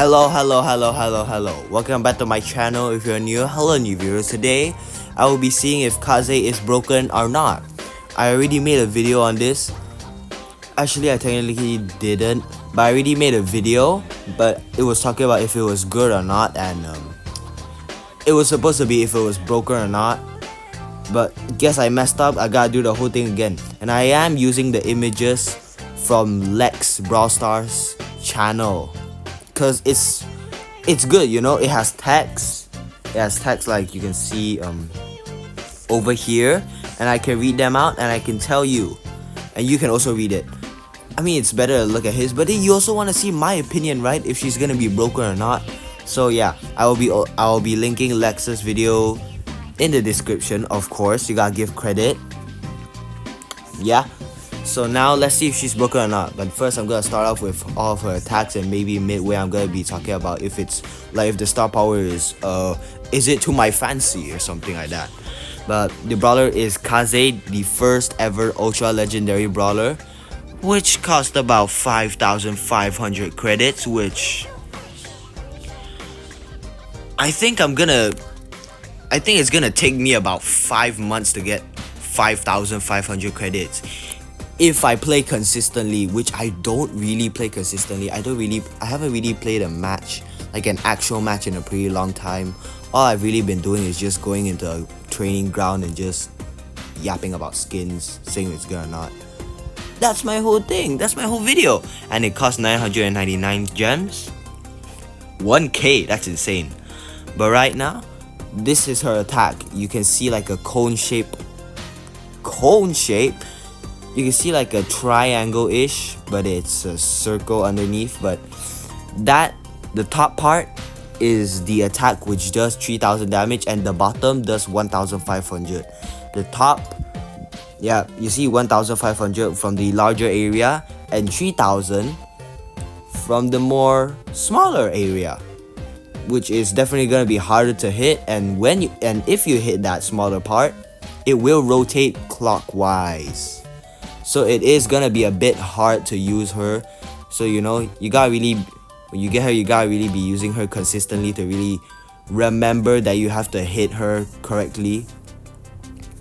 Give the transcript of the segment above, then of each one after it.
Hello. Welcome back to my channel. If you're new, hello new viewers. Today, I will be seeing if Kaze is broken or not. I already made a video on this. Actually, I technically didn't, but I already made a video, but it was talking about if it was good or not, and it was supposed to be if it was broken or not. But guess I messed up. I gotta do the whole thing again. And I am using the images from Lex Brawl Stars channel. Cause it's good, you know. It has text. It has text like you can see over here, and I can read them out and I can tell you, and you can also read it. I mean, it's better to look at his, but then you also want to see my opinion, right? If she's gonna be broken or not. So yeah, I will be linking Lex's video in the description. Of course, you gotta give credit. Yeah. So now let's see if she's broken or not. But first I'm gonna start off with all of her attacks, and maybe midway I'm gonna be talking about if it's like if the star power is it to my fancy or something like that. But the brawler is Kaze, the first ever ultra legendary brawler, which cost about 5,500 credits, which I think it's gonna take me about 5 months to get 5,500 credits. If I play consistently, which I don't really play consistently. I haven't really played a match, like an actual match, in a pretty long time. All I've really been doing is just going into a training ground and just yapping about skins, saying it's good or not. That's my whole thing. That's my whole video. And it costs 999 gems. 1k, that's insane. But right now, this is her attack. You can see like a cone shape. You can see like a triangle-ish, but it's a circle underneath. But the top part is the attack, which does 3,000 damage, and the bottom does 1,500. The top, yeah, you see 1,500 from the larger area and 3,000 from the more smaller area, which is definitely gonna be harder to hit. And if you hit that smaller part, it will rotate clockwise. So it is gonna be a bit hard to use her. So you know, you gotta really, when you get her, you gotta really be using her consistently to really remember that you have to hit her correctly.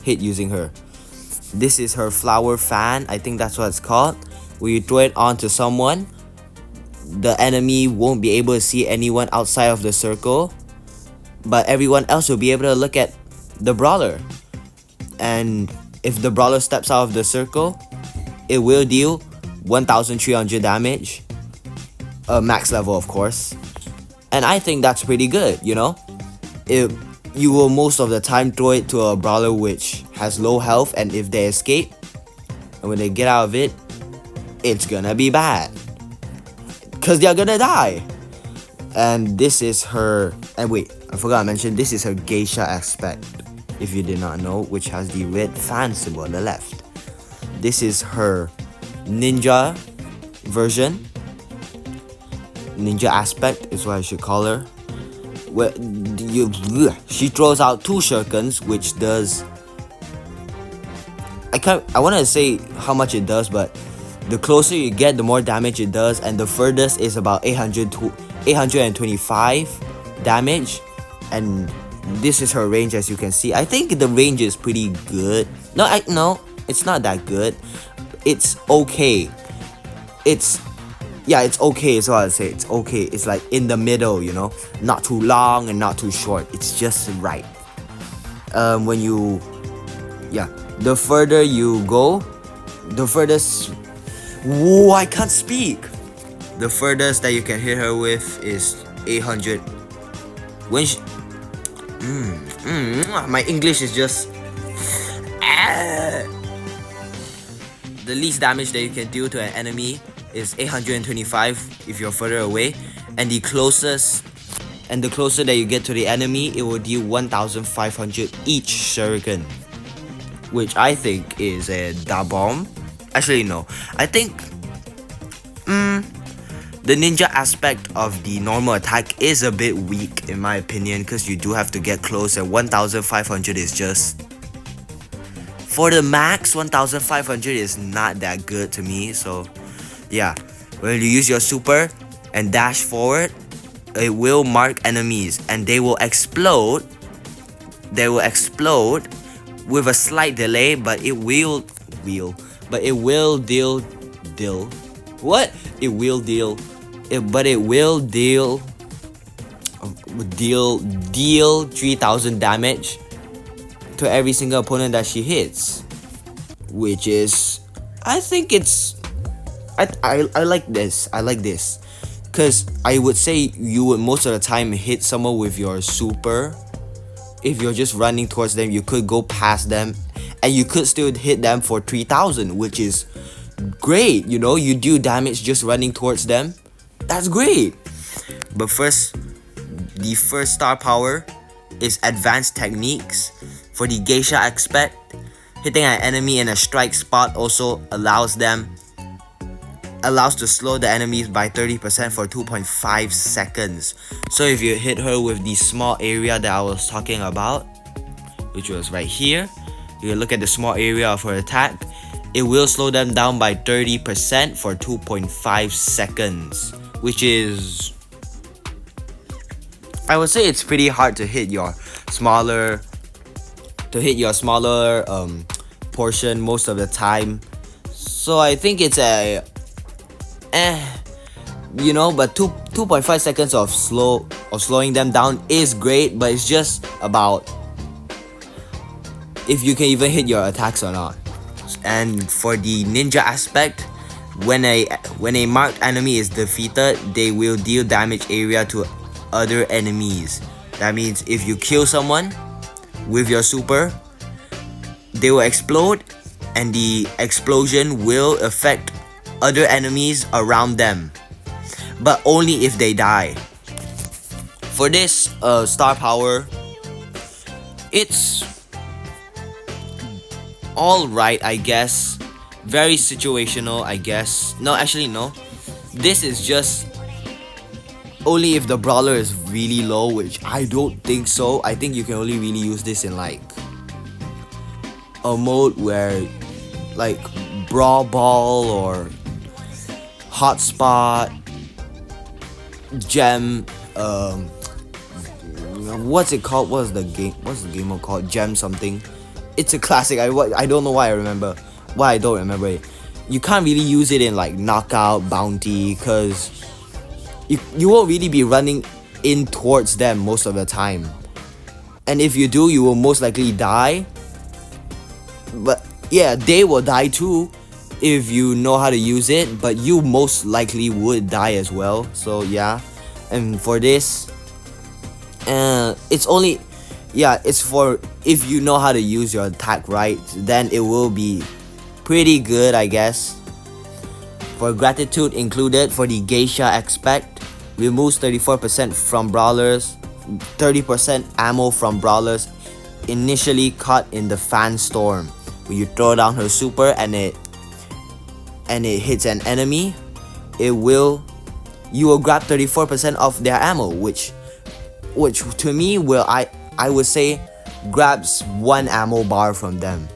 Hit using her. This is her flower fan. I think that's what it's called. When you throw it onto someone, the enemy won't be able to see anyone outside of the circle, but everyone else will be able to look at the brawler. And if the brawler steps out of the circle, it will deal 1,300 damage, max level of course. And I think that's pretty good, you know. You will most of the time throw it to a brawler which has low health, and if they escape and when they get out of it, it's gonna be bad, cause they're gonna die. And this is her, and wait, I forgot to mention, this is her geisha aspect, if you did not know, which has the red fan symbol on the left. This is her ninja version. Ninja aspect is what I should call her. Where she throws out 2 shurikens, which does, I want to say how much it does, but the closer you get, the more damage it does, and the furthest is about 825 damage. And this is her range, as you can see. I think the range is pretty good. No, it's not that good. It's okay. It's okay is what I say. It's okay. It's like in the middle, you know, not too long and not too short. It's just right. The further you go, the furthest. Whoa, I can't speak. The furthest that you can hit her with is 800. When she, my English is just. The least damage that you can deal to an enemy is 825 if you're further away, and the closer that you get to the enemy, it will deal 1,500 each shuriken, which I think is a da bomb. Actually no, I think the ninja aspect of the normal attack is a bit weak in my opinion, because you do have to get close, and 1,500 is just, for the max, 1,500 is not that good to me. So yeah, when you use your super and dash forward, it will mark enemies and they will explode. They will explode with a slight delay, but it will deal what? It will deal but it will deal 3000 damage to every single opponent that she hits, which is, I think it's, I like this. I like this because I would say you would most of the time hit someone with your super. If you're just running towards them, you could go past them and you could still hit them for 3000, which is great. You know, you do damage just running towards them. That's great. But first, the first star power is advanced techniques. For the geisha aspect, hitting an enemy in a strike spot also allows to slow the enemies by 30% for 2.5 seconds. So if you hit her with the small area that I was talking about, which was right here, you look at the small area of her attack, it will slow them down by 30% for 2.5 seconds, which is, I would say it's pretty hard to hit your smaller portion most of the time. So I think it's a you know, but 2.5 seconds of slowing them down is great, but it's just about if you can even hit your attacks or not. And for the ninja aspect, when a marked enemy is defeated, they will deal damage area to other enemies. That means if you kill someone with your super, they will explode and the explosion will affect other enemies around them, but only if they die. For this star power, it's alright, I guess. Very situational, I guess. No, actually no. This is just only if the brawler is really low, which I don't think so. I think you can only really use this in like a mode where like Brawl Ball or Hotspot, Gem, what's it called? What's the game mode called? Gem something. It's a classic. I don't know why I don't remember it. You can't really use it in like Knockout, Bounty, because you won't really be running in towards them most of the time. And if you do, you will most likely die. But yeah, they will die too if you know how to use it, but you most likely would die as well. So yeah, and for this, it's only, yeah, it's for if you know how to use your attack right, then it will be pretty good, I guess. For gratitude included, for the geisha aspect, removes 34% from brawlers, 30% ammo from brawlers initially caught in the fan storm. When you throw down her super and it hits an enemy, you will grab 34% of their ammo, which to me I would say grabs one ammo bar from them,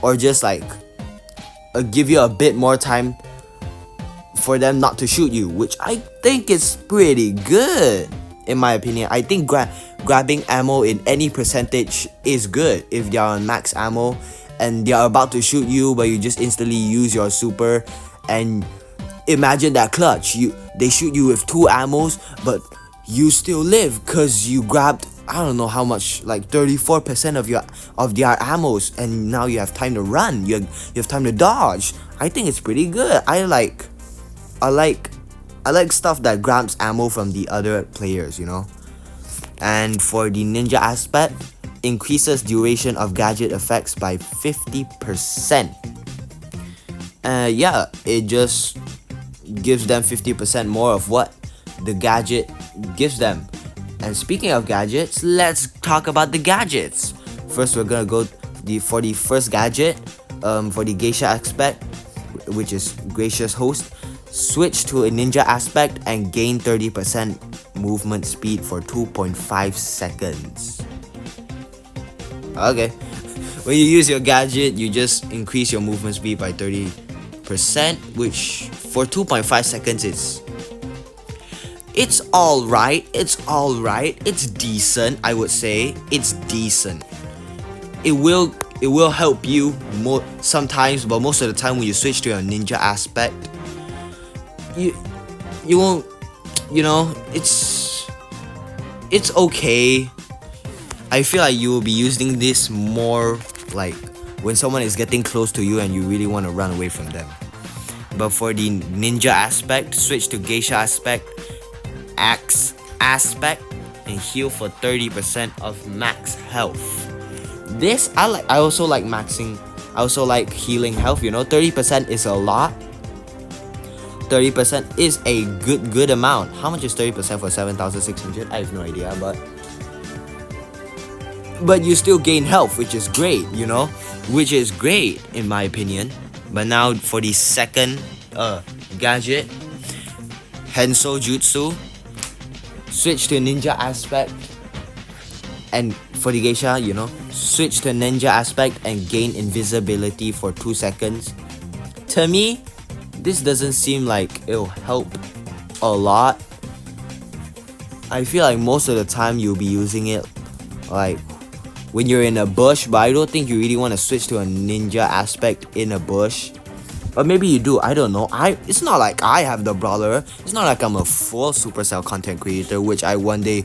or just like give you a bit more time for them not to shoot you, which I think is pretty good in my opinion. I think grabbing ammo in any percentage is good if you're on max ammo and they're about to shoot you, but you just instantly use your super. And imagine that clutch, they shoot you with 2 ammos, but you still live because you grabbed, I don't know how much, like 34% of their ammos, and now you have time to run, you have time to dodge. I think it's pretty good. I like stuff that grabs ammo from the other players, you know. And for the ninja aspect, increases duration of gadget effects by 50%. Yeah, it just gives them 50% more of what the gadget gives them. And speaking of gadgets, let's talk about the gadgets. First, we're gonna go for the first gadget, for the geisha aspect, which is gracious host. Switch to a ninja aspect and gain 30% movement speed for 2.5 seconds. Okay, when you use your gadget, you just increase your movement speed by 30%, which for 2.5 seconds It's alright. It's alright. It's decent, I would say. It's decent. It will help you more sometimes, but most of the time when you switch to a ninja aspect, you won't, it's okay. I feel like you will be using this more like when someone is getting close to you and you really want to run away from them. But for the ninja aspect, switch to geisha aspect, axe aspect, and heal for 30% of max health. This I like. I also like maxing. I also like healing health. 30% is a lot. 30% is a good amount. How much is 30% for 7,600? I have no idea, but you still gain health, which is great, which is great in my opinion. But now for the second gadget, Henso Jutsu, switch to ninja aspect, and for the geisha, switch to ninja aspect and gain invisibility for 2 seconds. To me, this doesn't seem like it'll help a lot. I feel like most of the time you'll be using it like when you're in a bush, but I don't think you really want to switch to a ninja aspect in a bush. Or maybe you do, I don't know. It's not like I have the Brawler. It's not like I'm a full Supercell content creator, which I one day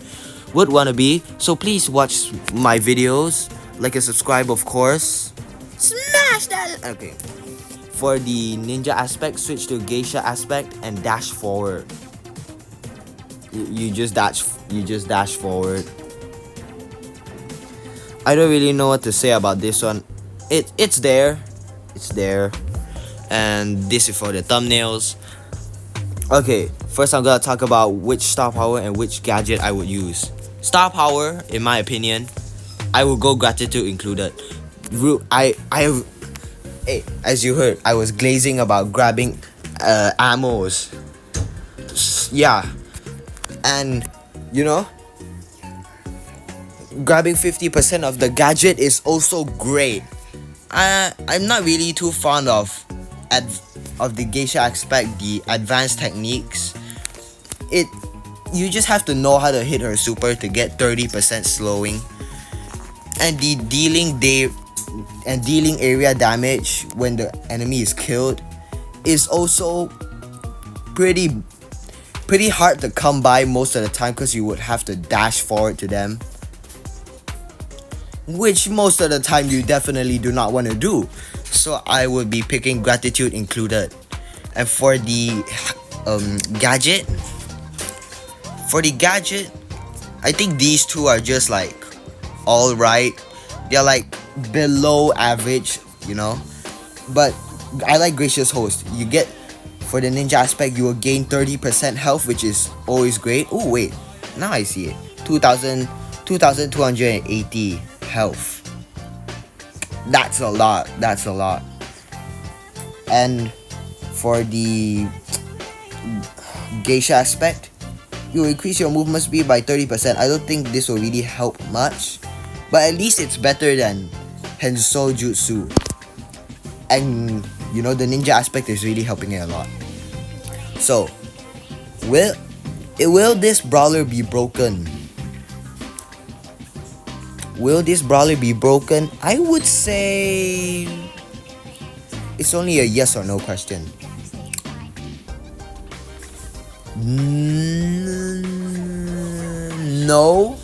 would want to be. So please watch my videos, like and subscribe, of course. Smash that! Okay. For the ninja aspect, switch to geisha aspect and dash forward. You just dash forward. I don't really know what to say about this one. It's there. And this is for the thumbnails. Okay, first I'm gonna talk about which star power and which gadget I would use. Star power, in my opinion, I will go gratitude included. Hey, as you heard, I was glazing about grabbing ammos. Yeah, and grabbing 50% of the gadget is also great. I'm not really too fond of the geisha aspect, the advanced techniques. You just have to know how to hit her super to get 30% slowing, and the dealing area damage when the enemy is killed is also pretty hard to come by most of the time, because you would have to dash forward to them, which most of the time you definitely do not want to do. So I would be picking gratitude included. And for the gadget, I think these two are just like alright. They're like below average, but I like Gracious Host. You get, for the ninja aspect, you will gain 30% health, which is always great. Oh wait, now I see it. 2,280 health. That's a lot. And for the geisha aspect, you will increase your movement speed by 30%. I don't think this will really help much, but at least it's better than Henso Jutsu. And the ninja aspect is really helping it a lot. So will this brawler be broken? Will this brawler be broken? I would say it's only a yes or no question. No,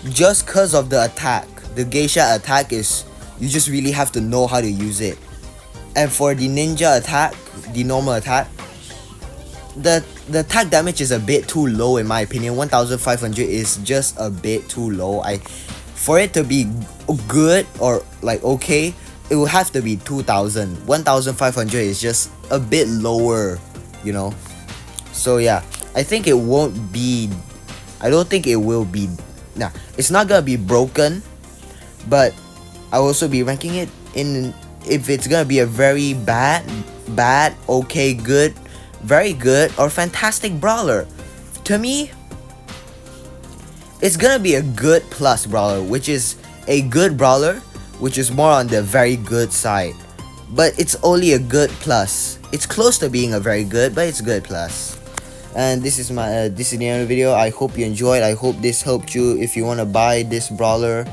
just because of the attack. The geisha attack is, you just really have to know how to use it. And for the ninja attack, the normal attack, the attack damage is a bit too low in my opinion. 1,500 is just a bit too low. For it to be good or like okay, it will have to be 2,000. 1,500 is just a bit lower, So yeah, I think it won't be. I don't think it will be. Nah, it's not gonna be broken, but I'll also be ranking it in if it's gonna be a very bad, okay, good, very good, or fantastic brawler. To me, it's gonna be a good plus brawler, which is a good brawler, which is more on the very good side. But it's only a good plus. It's close to being a very good, but it's good plus. And this is the end of the video. I hope you enjoyed. I hope this helped you if you want to buy this brawler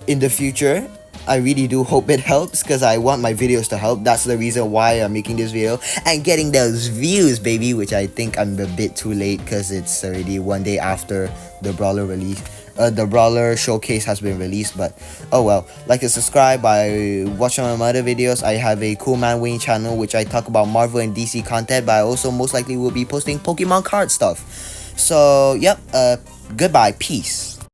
in the future. I really do hope it helps, because I want my videos to help. That's the reason why I'm making this video and getting those views, baby, which I think I'm a bit too late because it's already one day after the brawler release. The brawler showcase has been released, but oh well. Like and subscribe. I watch some of my other videos. I have a Cool Man Wayne channel which I talk about Marvel and DC content, but I also most likely will be posting Pokemon card stuff. So yep, goodbye, peace.